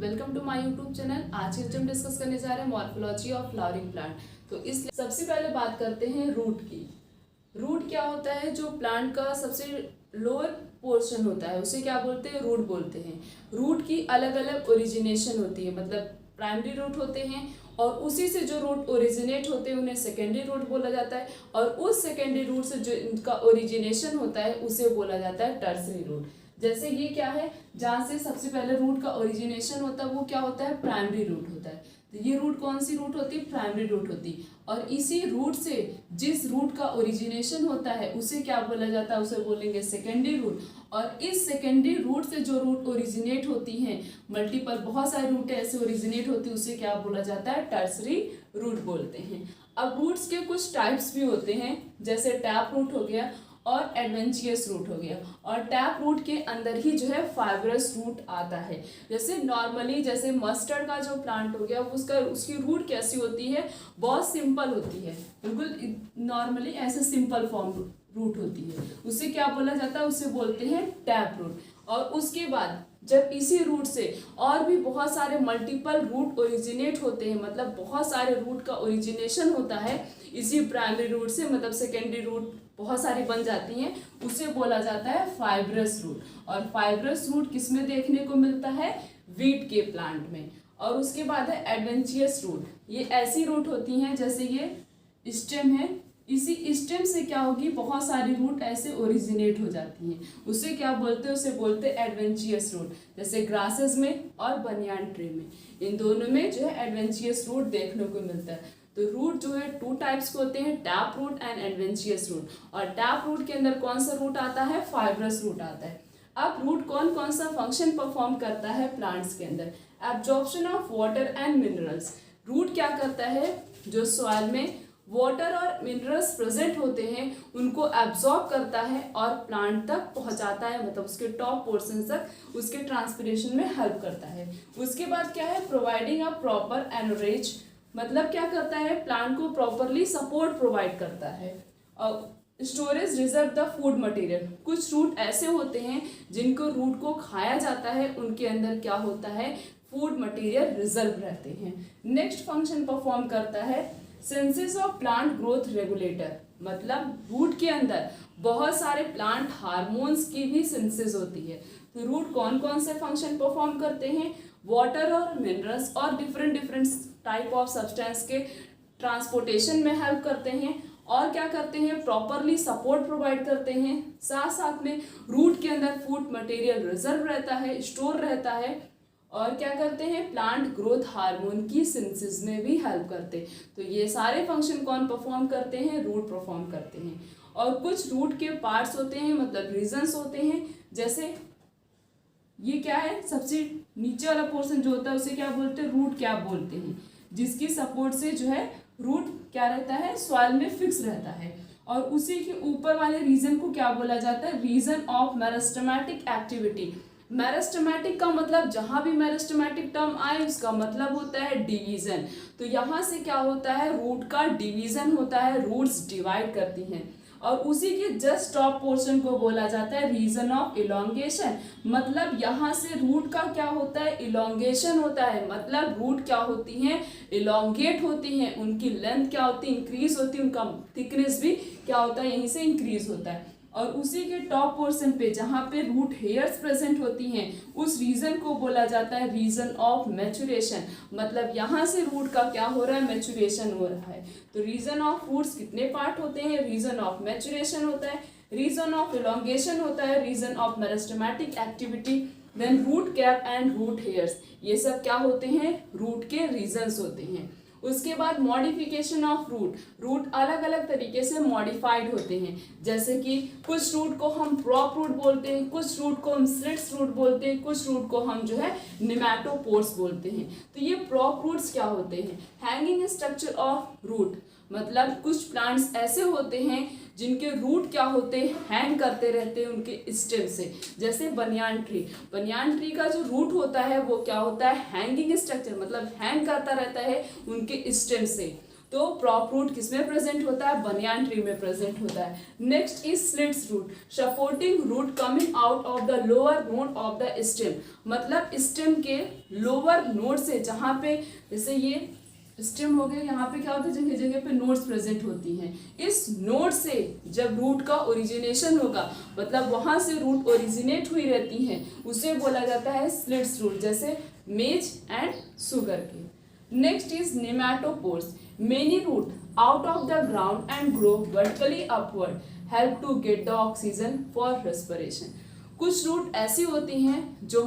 Welcome to my YouTube channel. आज हम discuss करने जा रहे हैं मॉर्फोलॉजी ऑफ फ्लावरिंग प्लांट। तो इसलिए सबसे पहले बात करते हैं रूट की। रूट क्या होता है? जो प्लांट का सबसे लोअर पोर्शन होता है उसे क्या बोलते हैं? रूट बोलते हैं। रूट की अलग अलग ओरिजिनेशन होती है, मतलब प्राइमरी रूट होते हैं और उसी से जो रूट ओरिजिनेट होते हैं उन्हें सेकेंडरी रूट बोला जाता है, और उस सेकेंडरी रूट से जो इनका ओरिजिनेशन होता है उसे बोला जाता है टर्सरी रूट। जैसे ये क्या है, जहाँ से सबसे पहले रूट का ओरिजिनेशन होता है वो क्या होता है? प्राइमरी रूट होता है। तो ये रूट कौन सी रूट होती है? प्राइमरी रूट होती है। और इसी रूट से जिस रूट का ओरिजिनेशन होता है उसे क्या बोला जाता है? उसे बोलेंगे सेकेंडरी रूट। और इस सेकेंडरी रूट से जो रूट ओरिजिनेट होती हैं, मल्टीपल बहुत सारे रूट ऐसे ओरिजिनेट होती है, उसे क्या बोला जाता है? टर्सरी रूट बोलते हैं। अब रूट्स के कुछ टाइप्स भी होते हैं, जैसे टैप रूट हो गया और एडवेंचियस रूट हो गया। और टैप रूट के अंदर ही जो है फाइब्रस रूट आता है। जैसे नॉर्मली जैसे मस्टर्ड का जो प्लांट हो गया उसकी रूट कैसी होती है? बहुत सिंपल होती है, बिल्कुल नॉर्मली ऐसे सिंपल फॉर्म रूट होती है। उसे क्या बोला जाता है? उसे बोलते हैं टैप रूट। और उसके बाद जब इसी रूट से और भी बहुत सारे मल्टीपल रूट ओरिजिनेट होते हैं, मतलब बहुत सारे रूट का ओरिजिनेशन होता है इसी प्राइमरी रूट से, मतलब सेकेंडरी रूट बहुत सारी बन जाती हैं, उसे बोला जाता है फाइब्रस रूट। और फाइब्रस रूट किसमें देखने को मिलता है? वीट के प्लांट में। और उसके बाद है एडवेंचियस रूट। ये ऐसी रूट होती हैं, जैसे ये स्टेम है, इसी स्टेम से क्या होगी, बहुत सारी रूट ऐसे ओरिजिनेट हो जाती हैं, उसे क्या बोलते हैं? उसे बोलते हैं एडवेंचियस रूट। जैसे ग्रासेस में और बनियान ट्री में, इन दोनों में जो है एडवेंचियस रूट देखने को मिलता है। तो रूट जो है टू टाइप्स के होते हैं, टैप रूट एंड एडवेंचियस रूट। और टैप रूट के अंदर कौन सा रूट आता है? फाइब्रस रूट आता है। अब रूट कौन कौन सा फंक्शन परफॉर्म करता है प्लांट्स के अंदर? Absorption of water and minerals. Root क्या करता है? जो सॉइल में वाटर और मिनरल्स प्रेजेंट होते हैं उनको एब्जॉर्ब करता है और प्लांट तक पहुंचाता है, मतलब उसके टॉप पोर्शन तक उसके ट्रांसपिरेशन में हेल्प करता है। उसके बाद क्या है? प्रोवाइडिंग अ प्रॉपर एनोरेज, मतलब क्या करता है? प्लांट को प्रॉपरली सपोर्ट प्रोवाइड करता है। और storage reserve the food material. कुछ रूट ऐसे होते हैं जिनको रूट को खाया जाता है, उनके अंदर क्या होता है? फूड मटेरियल रिजर्व रहते हैं। नेक्स्ट फंक्शन परफॉर्म करता है synthesis of plant growth regulator, मतलब रूट के अंदर बहुत सारे प्लांट हार्मोन्स की भी सिंथेसिस होती है। तो रूट कौन कौन से फंक्शन परफॉर्म करते हैं? वाटर और मिनरल्स और डिफरेंट टाइप ऑफ सब्सटेंस के ट्रांसपोर्टेशन में हेल्प करते हैं, और क्या करते हैं? प्रॉपरली सपोर्ट प्रोवाइड करते हैं। साथ साथ में रूट के अंदर फूड मटेरियल रिजर्व रहता है, स्टोर रहता है, और क्या करते हैं? प्लांट ग्रोथ हार्मोन की सिंथेसिस में भी हेल्प करते हैं। तो ये सारे फंक्शन कौन परफॉर्म करते हैं? रूट परफॉर्म करते हैं। और कुछ रूट के पार्ट्स होते हैं, मतलब रीजन्स होते हैं, जैसे ये क्या है? सबसे नीचे वाला पोर्शन जो होता है उसे क्या बोलते हैं? रूट कैप बोलते हैं, जिसकी सपोर्ट से जो है रूट क्या रहता है? सॉइल में फिक्स रहता है। और उसी के ऊपर वाले रीजन को क्या बोला जाता है? Region of meristematic activity. Meristematic का मतलब, जहां भी मेरिस्टेमेटिक टर्म आए उसका मतलब होता है डिवीजन। तो यहाँ से क्या होता है? रूट का डिवीजन होता है, रूट्स डिवाइड करती हैं। और उसी के जस्ट टॉप पोर्शन को बोला जाता है रीजन ऑफ इलोंगेशन। मतलब यहाँ से रूट का क्या होता है? इलोंगेशन होता है। मतलब रूट क्या होती हैं? इलोंगेट होती हैं, उनकी लेंथ क्या होती है? इंक्रीज होती है, उनका थिकनेस भी क्या होता है? यहीं से इंक्रीज होता है। और उसी के टॉप पोर्शन पे जहाँ पे रूट हेयर्स प्रेजेंट होती हैं उस रीजन को बोला जाता है रीजन ऑफ मैचुरेशन। मतलब यहाँ से रूट का क्या हो रहा है? मैचुरेशन हो रहा है। तो रीजन ऑफ रूट्स कितने पार्ट होते हैं? रीजन ऑफ मैचुरेशन होता है, रीजन ऑफ इलोंगेशन होता है, region of meristematic activity, then root cap and root hairs. ये सब क्या होते हैं? रूट के रीजन्स होते हैं। उसके बाद मॉडिफिकेशन ऑफ रूट। रूट अलग अलग तरीके से मॉडिफाइड होते हैं, जैसे कि कुछ रूट को हम प्रॉप रूट बोलते हैं, कुछ रूट को हम स्लिट्स रूट बोलते हैं, कुछ रूट को हम जो है निमैटोपोर्स बोलते हैं। तो ये प्रॉप रूट्स क्या होते हैं? Hanging structure of root. मतलब कुछ प्लांट्स ऐसे होते हैं जिनके रूट क्या होते हैं? हैंग करते रहते हैं उनके स्टेम से, जैसे बनियान ट्री। बनियान ट्री का जो रूट होता है वो क्या होता है? हैंगिंग स्ट्रक्चर, मतलब हैंग करता रहता है उनके स्टेम से। तो प्रॉप रूट किसमें प्रेजेंट होता है, बनियान ट्री में प्रेजेंट होता है। Next is stilts root, supporting root coming out of the lower node of the stem, मतलब स्टेम के लोअर नोड से, जहाँ पे जैसे ये स्टेम हो गया, यहाँ पे क्या होता है, जगह जगह पे नोड्स प्रेजेंट होती हैं। इस नोड से जब रूट का ओरिजिनेशन होगा, मतलब वहाँ से रूट ओरिजिनेट हुई रहती हैं, उसे बोला जाता है स्लिट्स रूट, जैसे मेज एंड सुगर के। Next is pneumatophores, many root out of the ground and grow vertically upward, help to get the oxygen for respiration. कुछ रूट ऐसी होती हैं जो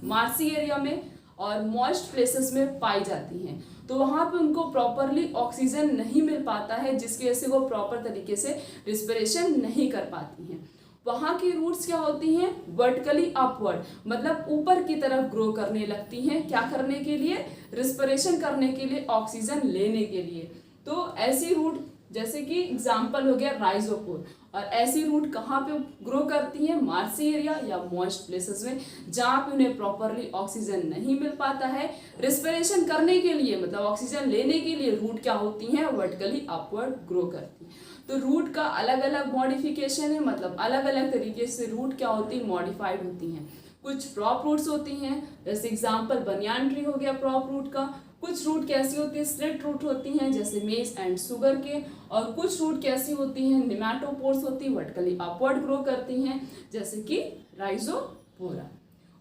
मार्सी एरिया में और मॉइस्ट प्लेसेस में पाई जाती हैं, तो वहाँ पे उनको प्रॉपरली ऑक्सीजन नहीं मिल पाता है, जिसकी वजह से वो प्रॉपर तरीके से रिस्पिरेशन नहीं कर पाती हैं। वहाँ की रूट्स क्या होती हैं, वर्टिकली अपवर्ड, मतलब ऊपर की तरफ ग्रो करने लगती हैं। क्या करने के लिए, रिस्पिरेशन करने के लिए, ऑक्सीजन लेने के लिए। तो ऐसी रूट जैसे कि एग्जाम्पल हो गया राइजोपोर, और ऐसी रूट कहाँ पे ग्रो करती हैं, मार्सी एरिया या मॉइस्ट प्लेसेस में, जहाँ पे उन्हें प्रॉपरली ऑक्सीजन नहीं मिल पाता है। रिस्पिरेशन करने के लिए, मतलब ऑक्सीजन लेने के लिए रूट क्या होती हैं, वर्टिकली अपवर्ड ग्रो करती हैं। तो रूट का अलग अलग मॉडिफिकेशन है, मतलब अलग अलग तरीके से रूट क्या होती है, मॉडिफाइड होती हैं। कुछ प्रॉप रूट्स होती हैं, जैसे एग्जाम्पल बनियान ट्री हो गया प्रॉप रूट का। कुछ रूट कैसी होती है, स्लिट रूट होती हैं, जैसे मेज एंड सुगर के। और कुछ रूट कैसी होती हैं, नेमेटोपोर्स होती है, वर्टिकली अपवर्ड ग्रो करती हैं, जैसे कि राइजोपोरा।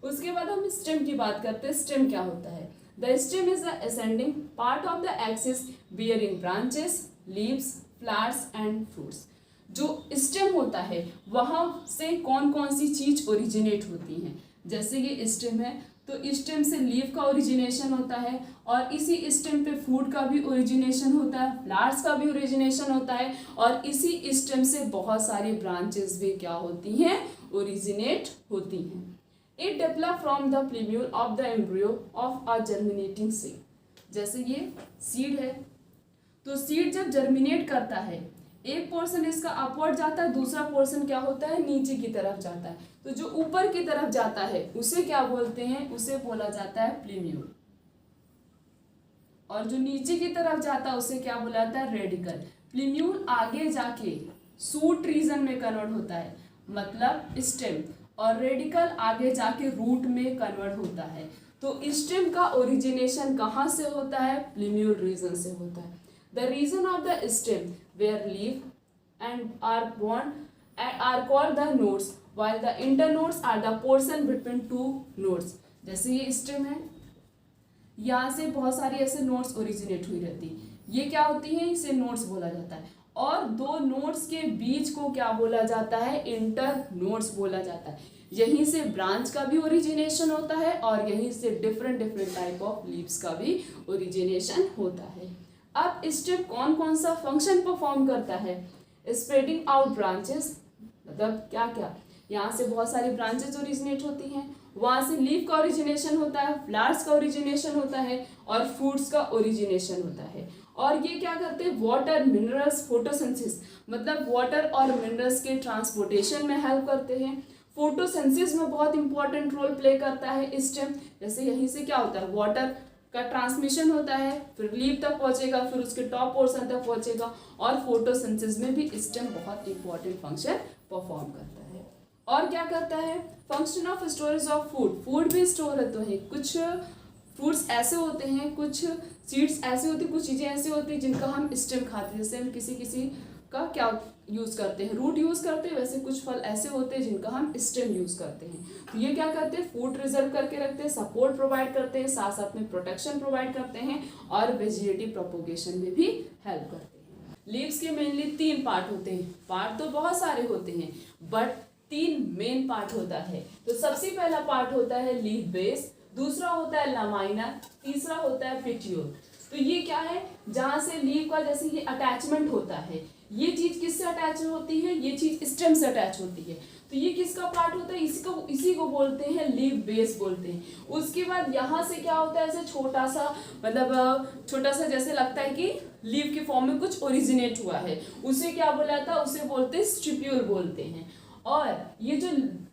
उसके बाद हम स्टेम की बात करते हैं। स्टेम क्या होता है, the stem is the ascending part of the axis bearing branches, leaves, flowers and fruits. जो स्टेम होता है वहाँ से कौन कौन सी चीज ओरिजिनेट होती हैं, जैसे ये स्टेम है तो स्टेम से लीफ का ओरिजिनेशन होता है, और इसी स्टेम पे फूड का भी ओरिजिनेशन होता है, फ्लावर्स का भी ओरिजिनेशन होता है, और इसी स्टेम से बहुत सारी ब्रांचेस भी क्या होती हैं, ओरिजिनेट होती हैं। It develop from the प्लीम्यूल of the embryo of a germinating seed. जैसे ये सीड है, तो सीड जब जर्मिनेट करता है, एक पोर्शन इसका अपवर्ड जाता है, दूसरा पोर्शन क्या होता है, नीचे की तरफ जाता है। तो जो ऊपर की तरफ जाता है उसे क्या बोलते हैं, उसे बोला जाता है प्लीम्यूल, और जो नीचे की तरफ जाता है उसे क्या बोला जाता है, रेडिकल। प्लीम्यूल आगे जाके सूट रीजन में कन्वर्ट होता है, मतलब स्टेम, और रेडिकल आगे जाके रूट में कन्वर्ट होता है। तो स्टेम का ओरिजिनेशन कहाँ से होता है, प्लीम्यूल रीजन से होता है। The region of the stem where leaf and are born are called the nodes, while the internodes are the portion between two nodes. जैसे ये stem है, यहाँ से बहुत सारी ऐसे नोड्स ओरिजिनेट हुई रहती है, ये क्या होती है, इसे नोड्स बोला जाता है। और दो नोड्स के बीच को क्या बोला जाता है, इंटर नोड्स बोला जाता है। यहीं से ब्रांच का भी ओरिजिनेशन होता है, और यहीं से different different type of leaves का भी ओरिजिनेशन होता है। अब स्टेम कौन कौन सा फंक्शन परफॉर्म करता है, स्प्रेडिंग आउट ब्रांचेस, मतलब क्या क्या, यहाँ से बहुत सारी ब्रांचेस ओरिजिनेट होती हैं, वहाँ से लीफ का ओरिजिनेशन होता है, फ्लावर्स का ओरिजिनेशन होता है, और फ्रूट्स का ओरिजिनेशन होता है। और ये क्या करते हैं, वाटर, मिनरल्स, फोटोसिंथेसिस, मतलब वाटर और मिनरल्स के ट्रांसपोर्टेशन में हेल्प करते हैं। फोटोसिंथेसिस में बहुत इंपॉर्टेंट रोल प्ले करता है स्टेम। जैसे यहीं से क्या होता है, वाटर का ट्रांसमिशन होता है, फिर लीफ तक पहुंचेगा, फिर उसके टॉप पोर्शन तक पहुंचेगा, और फोटोसिंथेसिस में भी स्टेम बहुत इंपॉर्टेंट फंक्शन परफॉर्म करता है। और क्या करता है, function of storage of food, food भी स्टोर होते हैं। कुछ फ्रूट्स ऐसे होते हैं, कुछ सीड्स ऐसे होती हैं, कुछ चीज़ें ऐसी होती हैं जिनका हम स्टेम खाते हैं। जैसे हम किसी किसी का क्या यूज़ करते हैं, रूट यूज़ करते हैं, वैसे कुछ फल ऐसे होते हैं जिनका हम स्टेम यूज़ करते हैं। तो ये क्या करते हैं, फूड रिजर्व करके रखते हैं, सपोर्ट प्रोवाइड करते हैं, साथ साथ में प्रोटेक्शन प्रोवाइड करते हैं, और वेजिटेटिव प्रोपोगेशन में भी हेल्प करते हैं। लीव्स के मेनली 3 पार्ट होते हैं, पार्ट तो बहुत सारे होते हैं बट 3 मेन पार्ट होता है। तो सबसे पहला पार्ट होता है लीफ बेस, दूसरा होता है लामाइना, तीसरा होता है पेटियोल। तो ये क्या है, जहाँ से लीफ का जैसे ये अटैचमेंट होता है, ये चीज किससे अटैच होती है, ये चीज स्टेम से अटैच होती है। तो ये किसका पार्ट होता है, इसी को बोलते हैं लीफ बेस बोलते हैं। उसके बाद यहाँ से क्या होता है, ऐसे छोटा सा, मतलब छोटा सा जैसे लगता है कि लीफ के फॉर्म में कुछ ओरिजिनेट हुआ है, उसे क्या बोला जाता है, उसे बोलते हैं स्टिप्यूल बोलते हैं। और ये जो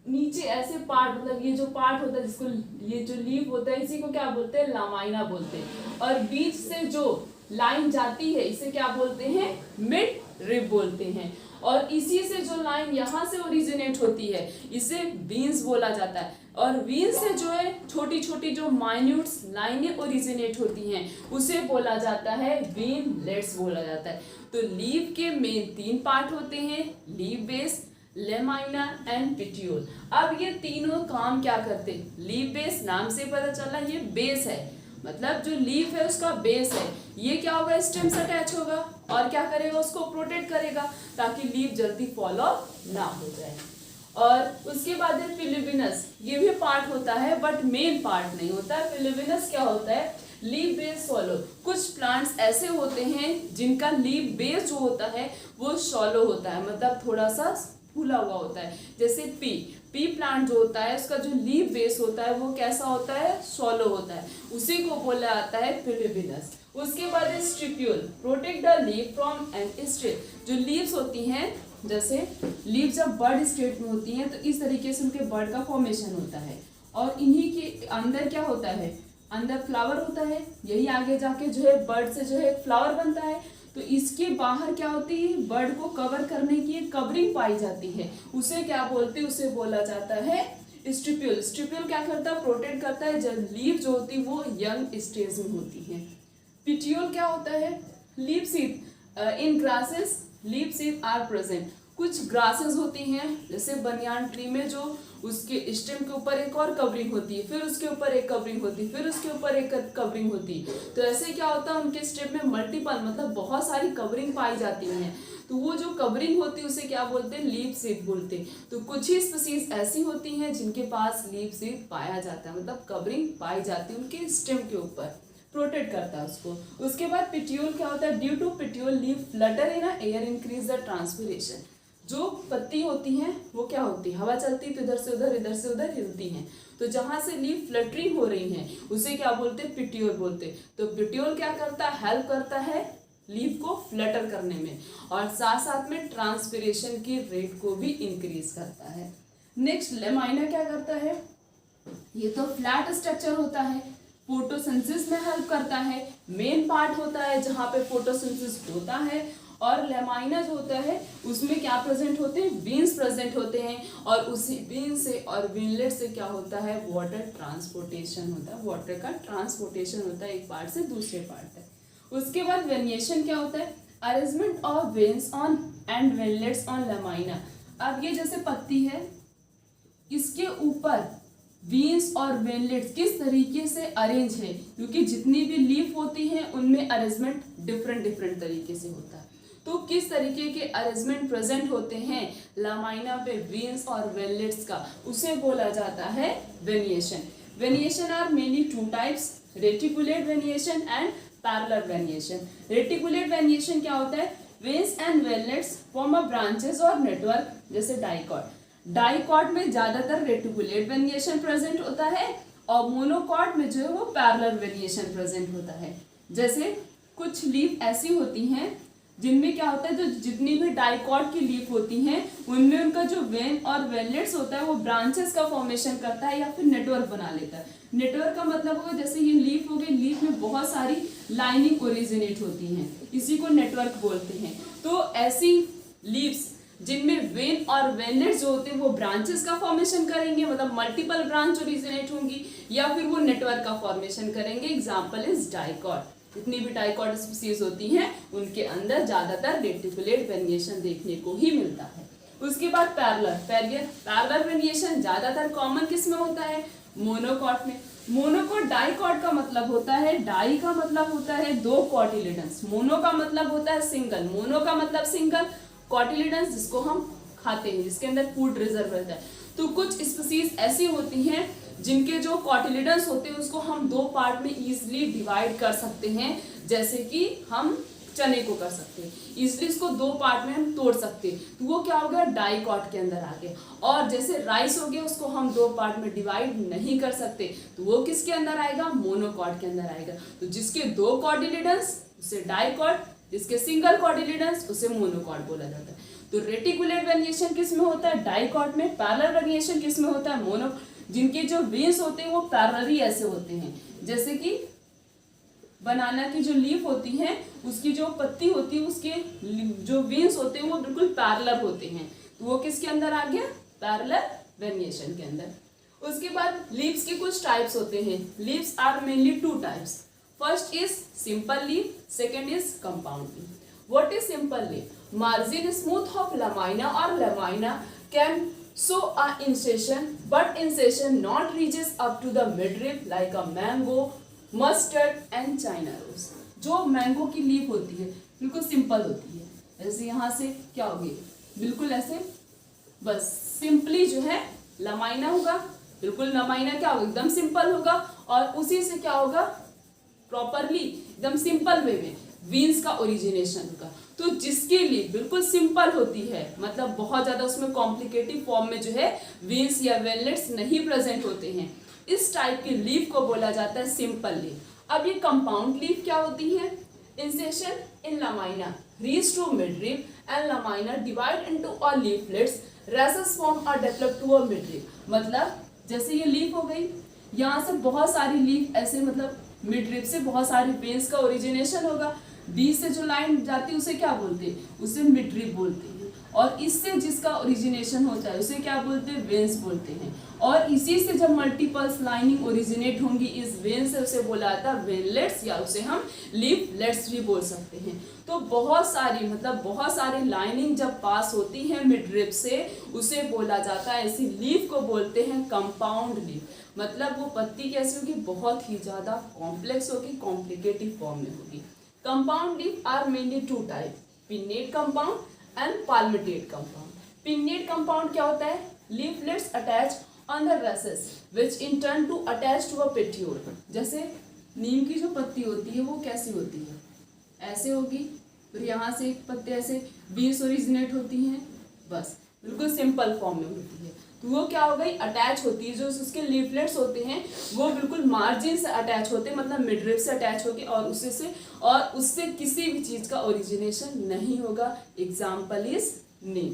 नीचे ऐसे पार्ट, मतलब ये जो पार्ट होता है जिसको ये जो लीफ होता है, इसी को क्या बोलते हैं, लामाइना बोलते हैं। और बीच से जो लाइन जाती है इसे क्या बोलते हैं, मिड रिब बोलते हैं। और इसी से जो लाइन यहाँ से ओरिजिनेट होती है इसे वीन्स बोला जाता है। और वीन्स से जो है छोटी छोटी जो माइन्यूट्स लाइनें ओरिजिनेट होती हैं उसे बोला जाता है वीनलेट्स बोला जाता है। तो लीफ के मेन 3 पार्ट होते हैं, लीफ बेस, लेमाइना एंड पिट्यूल। अब ये तीनों काम क्या करते हैं, लीफ बेस नाम से पता चला ये बेस है, मतलब जो लीफ है उसका बेस है, ये क्या होगा, स्टेम से अटैच होगा और क्या करेगा, उसको प्रोटेक्ट करेगा ताकि लीफ जल्दी फॉल ऑफ ना हो जाए। और उसके बाद है फिलिबिनस, ये भी पार्ट होता है बट मेन पार्ट नहीं होता है। फिलिबिनस क्या होता है, लीफ बेस शॉलो। कुछ प्लांट्स ऐसे होते हैं जिनका लीफ बेस जो होता है वो शॉलो होता है, मतलब थोड़ा सा फूला हुआ होता है। जैसे पी प्लांट जो होता है उसका जो लीफ बेस होता है वो कैसा होता है, शॉलो होता है, उसी को बोला जाता है फिलिबिनस। उसके बाद है stipule, protect the leaf from an state. जो लीव्स होती हैं, जैसे लीव जब बर्ड स्टेट में होती हैं तो इस तरीके से उनके बर्ड का फॉर्मेशन होता है और इन्हीं के अंदर क्या होता है, अंदर फ्लावर होता है, यही आगे जाके जो है बर्ड से जो है फ्लावर बनता है। तो इसके बाहर क्या होती है, बर्ड को कवर करने की एक कवरिंग पाई जाती है, उसे क्या बोलते हैं, उसे बोला जाता है स्टिप्यूल। स्टिप्यूल क्या करता है, प्रोटेक्ट करता है जब लीफ जो होती है वो यंग स्टेज में होती है। पिट्यूल क्या होता है, leaf sheath in grasses leaf sheath are present. कुछ ग्रासेस होती हैं जैसे बनियान ट्री में जो उसके स्टेम के ऊपर एक और कवरिंग होती है, फिर उसके ऊपर एक कवरिंग होती है, फिर उसके ऊपर एक कवरिंग होती है। तो ऐसे क्या होता है, उनके स्टेम में मल्टीपल मतलब बहुत सारी कवरिंग पाई जाती हैं। तो वो जो कवरिंग होती है उसे क्या बोलते हैं, लीफ सीड बोलते हैं। तो कुछ ही स्पीसीज ऐसी होती हैं जिनके पास लीफ सीड पाया जाता है, मतलब कवरिंग पाई जाती है उनके स्टेम के ऊपर, प्रोटेक्ट करता है उसको। उसके बाद पिट्यूल क्या होता है, due to petiole leaf flutter in air increase the transpiration. जो पत्ती होती हैं वो क्या होती है, हवा चलती है तो इधर से उधर इधर से उधर हिलती हैं, तो जहां से लीफ फ्लटरिंग हो रही है उसे क्या बोलते हैं, पिट्यूल बोलते हैं। तो पिट्यूल क्या करता है, हेल्प करता है लीफ को फ्लटर करने में और साथ साथ में ट्रांसपिरेशन की रेट को भी इंक्रीज करता है। नेक्स्ट लेमाइना क्या करता है, ये तो फ्लैट स्ट्रक्चर होता है, फोटोसिंथेसिस में हेल्प करता है, मेन पार्ट होता है जहाँ पे फोटोसिंथेसिस होता है। और लेमाइना जो होता है उसमें क्या प्रेजेंट होते हैं, बीन्स प्रेजेंट होते हैं और उसी बीन से और बीनलेट से क्या होता है, वाटर ट्रांसपोर्टेशन होता है, वाटर का ट्रांसपोर्टेशन होता है एक पार्ट से दूसरे पार्ट तक। उसके बाद वेनिएशन क्या होता है, arrangement of veins on and veinlets on lamina. अब ये जैसे पत्ती है, इसके ऊपर वीन्स और वेनलेट्स किस तरीके से अरेंज है, क्योंकि जितनी भी लीफ होती हैं उनमें अरेंजमेंट डिफरेंट डिफरेंट तरीके से होता है। तो किस तरीके के अरेंजमेंट प्रेजेंट होते हैं लेमाइना पे वीन्स और वेनलेट्स का, उसे बोला जाता है venation. Venation are mainly 2 types, reticulate venation and parallel venation. Reticulate venation क्या होता है, veins and veinlets form a branches और नेटवर्क, जैसे डाइकॉट। डाइकॉट में ज्यादातर रेटिकुलेट वेनिएशन प्रेजेंट होता है और मोनोकॉट में जो है वो पैरेलल वेनिएशन प्रेजेंट होता है। जैसे कुछ लीफ ऐसी होती हैं जिनमें क्या होता है, जो जितनी भी डाइकॉट की लीफ होती हैं उनमें उनका जो वेन और वेनलेट्स होता है वो ब्रांचेस का फॉर्मेशन करता है या फिर नेटवर्क बना लेता है। नेटवर्क का मतलब होगा जैसे ये लीफ हो गई, लीफ में बहुत सारी लाइनिंग ओरिजिनेट होती हैं, इसी को नेटवर्क बोलते हैं। तो ऐसी लीव्स जिनमें वेन और वेनलेट्स जो होते हैं वो ब्रांचेस का फॉर्मेशन करेंगे, मतलब मल्टीपल ब्रांच ओरिजिनेट होंगी, या फिर वो नेटवर्क का फॉर्मेशन करेंगे। Example is dicot. जितनी भी डाइकॉट स्पीसीज होती हैं उनके अंदर ज्यादातर रेटिकुलेट वेनिएशन देखने को ही मिलता है। उसके बाद पैरेलल वेनिएशन ज्यादातर कॉमन किस में होता है, मोनोकॉट में। मोनोकॉट, डाइकॉट का मतलब होता है, डाई का मतलब होता है 2 कॉटिलिडन्स, मोनो का मतलब होता है सिंगल, मोनो का मतलब सिंगल, कॉटिलिडन्स जिसको हम खाते हैं, जिसके अंदर फूड रिजर्व रहता है। तो कुछ स्पीसीज ऐसी होती हैं जिनके जो कॉटिलिडन्स होते हैं उसको हम 2 पार्ट में इजीली डिवाइड कर सकते हैं, जैसे कि हम चने को कर सकते हैं, इजीली इसको 2 पार्ट में हम तोड़ सकते हैं, तो वो क्या हो गया, डाइकॉट के अंदर आ गया। और जैसे राइस हो गया उसको हम 2 पार्ट में डिवाइड नहीं कर सकते, तो वो किसके अंदर आएगा, मोनोकॉट के अंदर आएगा। तो जिसके 2 कॉटिलिडन्स उसे डाइकॉट, जिसके सिंगल कॉटिलिडन्स उसे मोनोकॉट बोला जाता है। तो रेटिकुलेट वेनिएशन किस में होता है, डाइकॉट में। पैरेलल वेनिएशन किस में होता है, मोनो। जिनके जो वेन्स होते हैं वो पैरेलली ऐसे होते हैं, जैसे कि बनाना की जो लीफ होती है उसकी जो पत्ती होती है उसके जो वेन्स होते हैं वो बिल्कुल पैरेलल होते हैं, तो वो किसके अंदर आ गया, पैरेलल वेरिएशन के अंदर। उसके बाद लीव्स के कुछ टाइप्स होते हैं। Leaves are mainly two types, first is simple leaf, second is compound leaf. What is simple leaf? Margin smooth of lamina or lamina can show a incission, but incision not reaches up to the midrib like a mango, mustard and china rose। जो mango की leaf होती है बिल्कुल simple होती है, जैसे यहाँ से क्या होगी, बिल्कुल ऐसे बस सिंपली जो है लमाइना होगा, बिल्कुल लमाइना क्या होगा, एकदम सिंपल होगा, और उसी से क्या होगा, प्रॉपरली एकदम सिंपल वे में वीन्स का ओरिजिनेशन होगा। तो जिसके लिए बिल्कुल सिंपल होती है, मतलब बहुत ज्यादा उसमें कॉम्प्लिकेटिव फॉर्म में जो है वीन्स या वेलनेट्स नहीं प्रेजेंट होते हैं, इस टाइप की लीफ को बोला जाता है सिंपल लीफ। अब ये कंपाउंड लीफ क्या होती है? Incision in lamina reach to midrib and lamina divide into a leaflets, racers form are developed to a midrib। मतलब जैसे ये लीफ हो गई, यहाँ से बहुत सारी लीफ ऐसे, मतलब मिडरिब से बहुत सारी वेन्स का ओरिजिनेशन होगा, बीच से जो लाइन जाती है उसे क्या बोलते हैं, उसे मिडरिब बोलते हैं, और इससे जिसका ओरिजिनेशन होता है उसे क्या बोलते हैं, वेन्स बोलते हैं, और इसी से जब मल्टीपल्स लाइनिंग ओरिजिनेट होंगी इस वेन से उसे बोला जाता है वेनलेट्स, या उसे हम लीफलेट्स भी बोल सकते हैं। तो बहुत सारी, मतलब बहुत सारी लाइनिंग जब पास होती है मिडरिब से उसे बोला जाता है, ऐसी लीफ को बोलते हैं कंपाउंड लीफ। मतलब वो पत्ती कैसी होगी, बहुत ही ज़्यादा कॉम्प्लेक्स होगी, कॉम्प्लिकेटिव फॉर्म में होगी। Compound leaf are mainly two type, pinnate compound and palmated compound. Pinnate compound क्या होता है? Leaflets attach on the rachis which in turn to attach to a petiole. जैसे नीम की जो पत्ती होती है वो कैसी होती है, ऐसे होगी, फिर यहाँ से एक पत्ते ऐसे बीज ओरिजिनेट होती हैं, बस बिल्कुल सिंपल फॉर्म में होती है। तो वो क्या हो गई, अटैच होती है, जो उसके लीफलेट्स होते हैं वो बिल्कुल मार्जिन से अटैच होते हैं, मतलब मिडरिब से अटैच होके, और उससे किसी भी चीज़ का ओरिजिनेशन नहीं होगा। एग्जाम्पल इज नीम।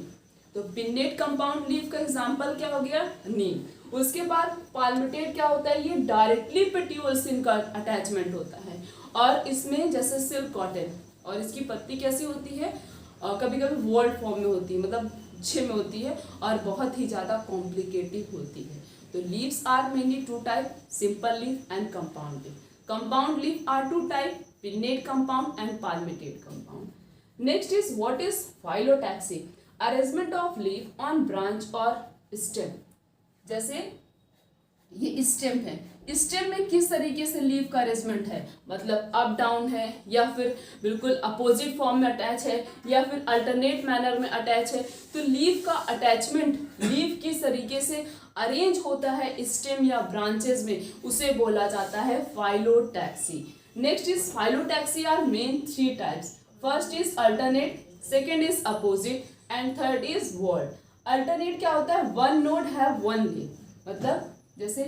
तो पिन्नेट कंपाउंड लीफ का एग्जाम्पल क्या हो गया, नीम। उसके बाद पाल्मेटेड क्या होता है, ये डायरेक्टली पेट्यूल से इनका अटैचमेंट होता है, और इसमें जैसे सिल्क कॉटन, और इसकी पत्ती कैसी होती है, कभी कभी वर्ड फॉर्म में होती है, मतलब गुच्छे में होती है, और बहुत ही ज़्यादा कॉम्प्लिकेटिव होती है। तो leaves are mainly two type, simple leaf and compound leaf. Compound leaf are two type, pinnate compound and palmated compound. Next is what is phyllotaxy, arrangement of leaf on branch और स्टेम। जैसे ये stem है, stem में किस तरीके से leaf का arrangement है, मतलब अप डाउन है, या फिर बिल्कुल अपोजिट फॉर्म में अटैच है, या फिर अल्टरनेट मैनर में अटैच है। तो लीफ का अटैचमेंट, लीफ किस तरीके से अरेंज होता है स्टेम या ब्रांचेस में, उसे बोला जाता है phyllotaxy. Next is phyllotaxy are main three types, first is alternate, second is opposite and third is whorl. Alternate क्या होता है, one node have one leaf, मतलब जैसे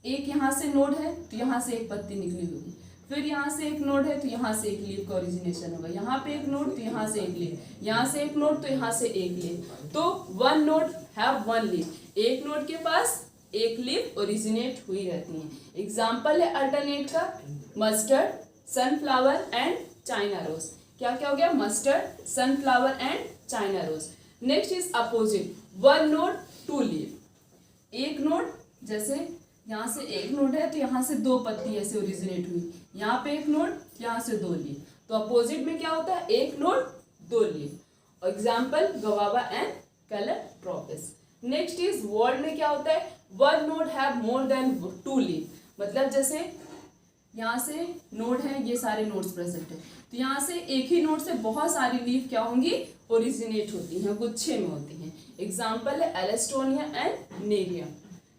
एक यहाँ से नोड है तो यहाँ से एक पत्ती निकली होगी, फिर यहाँ से एक नोड है तो यहाँ से एक लीफ का ओरिजिनेशन होगा, यहाँ पे एक नोड तो यहाँ से एक लीफ, यहाँ से एक नोड तो यहाँ से एक लीफ। तो one node have one leaf, एक नोड के पास एक लीफ ओरिजिनेट हुई रहती है। एग्जाम्पल है अल्टरनेट का mustard, sunflower and China rose. क्या क्या हो गया, mustard, sunflower and China rose. Next is opposite, one node two leaf, एक नोड, जैसे यहाँ से एक नोड है तो यहाँ से दो पत्ती ऐसे ओरिजिनेट हुई, यहाँ पे एक नोड, यहाँ से दो लीफ। तो अपोजिट में क्या होता है, एक नोड दो leaf. Example guava and calotropis. Next is whorled में क्या होता है, one node have more than two leaf, मतलब जैसे यहाँ से नोड है, ये सारे नोड्स प्रेजेंट है, तो यहाँ से एक ही नोड से बहुत सारी लीफ क्या होंगी, ओरिजिनेट होती हैं, गुच्छे में होती हैं। एग्जाम्पल है alstonia and nerium.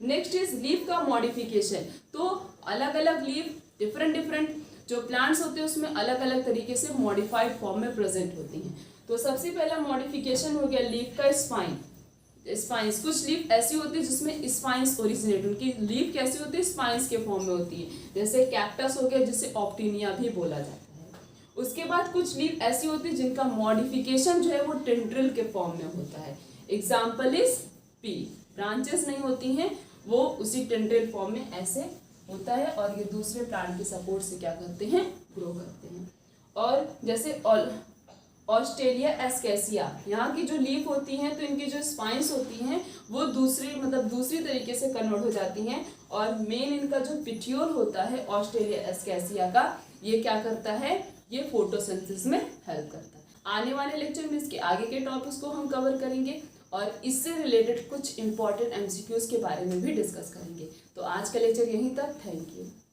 Next is leaf का मॉडिफिकेशन। तो अलग अलग लीफ डिफरेंट जो प्लांट्स होते हैं उसमें अलग अलग तरीके से मॉडिफाइड फॉर्म में प्रेजेंट होती हैं। तो सबसे पहला मॉडिफिकेशन हो गया लीफ का स्पाइन। स्पाइंस, कुछ लीफ ऐसी होती है जिसमें स्पाइंस ओरिजिनेट, उनकी लीफ कैसी होती है, स्पाइंस के फॉर्म में होती है, जैसे कैक्टस हो गया जिसे ऑप्टिनिया भी बोला जाता है। उसके बाद कुछ लीफ ऐसी होती है जिनका मॉडिफिकेशन जो है वो टेंड्रिल के फॉर्म में होता है। एग्जाम्पल इज पी, ब्रांचेस नहीं होती हैं, वो उसी टेंड्रिल फॉर्म में ऐसे होता है और ये दूसरे प्लांट के सपोर्ट से क्या करते हैं, ग्रो करते हैं। और जैसे ऑस्ट्रेलिया एस्केसिया, यहाँ की जो लीफ होती हैं तो इनकी जो स्पाइंस होती हैं वो दूसरी तरीके से कन्वर्ट हो जाती हैं, और मेन इनका जो पिट्यूल होता है ऑस्ट्रेलिया एस्केसिया का, ये क्या करता है, ये फोटोसिंथेसिस में हेल्प करता है। आने वाले लेक्चर में इसके आगे के टॉपिक्स को हम कवर करेंगे और इससे रिलेटेड कुछ इंपॉर्टेंट एमसीक्यूज के बारे में भी डिस्कस करेंगे। तो आज का लेक्चर यहीं तक, थैंक यू।